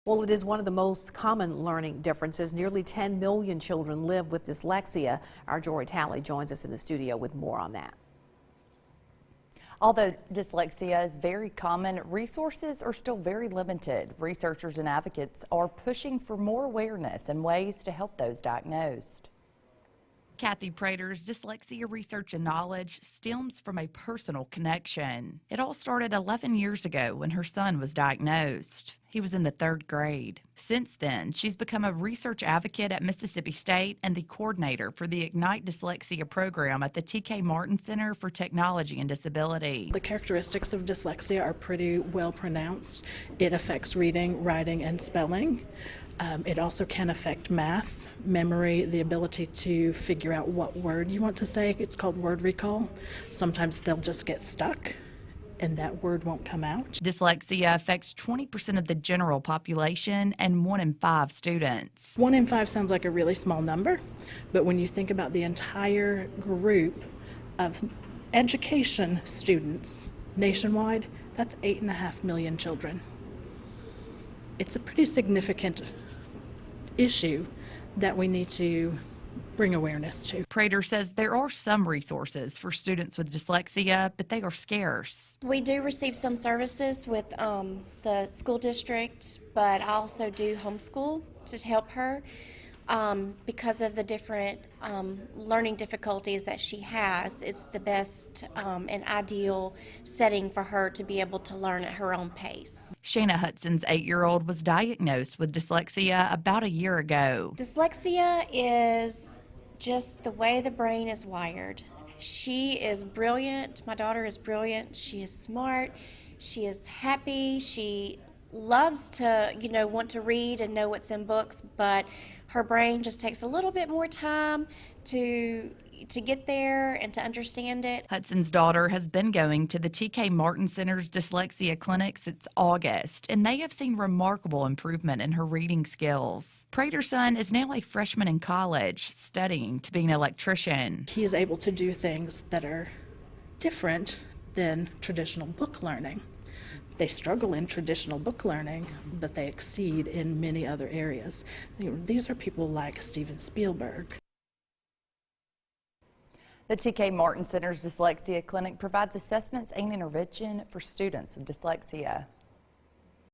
Well, it is one of the most common learning differences. Nearly 10 million children live with dyslexia. Our Jory Talley joins us in the studio with more on that. Although dyslexia is very common, resources are still very limited. Researchers and advocates are pushing for more awareness and ways to help those diagnosed. Kathy Prater's dyslexia research and knowledge stems from a personal connection. It all started 11 years ago when her son was diagnosed. He was in the 3rd grade. Since then, she's become a research advocate at Mississippi State and the coordinator for the Ignite Dyslexia program at the T.K. Martin Center for Technology and Disability. The characteristics of dyslexia are pretty well pronounced. It affects reading, writing, and spelling. It also can affect math, memory, the ability to figure out what word you want to say. It's called word recall. Sometimes they'll just get stuck and that word won't come out. Dyslexia affects 20% of the general population and 1 in 5 students. 1 in 5 sounds like a really small number, but when you think about the entire group of education students nationwide, that's 8.5 million children. It's a pretty significant issue that we need to bring awareness to. Prater says there are some resources for students with dyslexia, but they are scarce. We do receive some services with the school district, but I also do homeschool to help her because of the different learning difficulties that she has. It's the best and ideal setting for her to be able to learn at her own pace. Shayna Hudson's 8-year-old was diagnosed with dyslexia about a year ago. Dyslexia is just the way the brain is wired. She is brilliant. My daughter is brilliant. She is smart. She is happy. She loves to, want to read and know what's in books, but her brain just takes a little bit more time to get there and to understand it. Hudson's daughter has been going to the T.K. Martin Center's dyslexia clinic since August, and they have seen remarkable improvement in her reading skills. Prater's son is now a freshman in college, studying to be an electrician. He is able to do things that are different than traditional book learning. They struggle in traditional book learning, but they exceed in many other areas. These are people like Steven Spielberg. The T.K. Martin Center's Dyslexia Clinic provides assessments and intervention for students with dyslexia.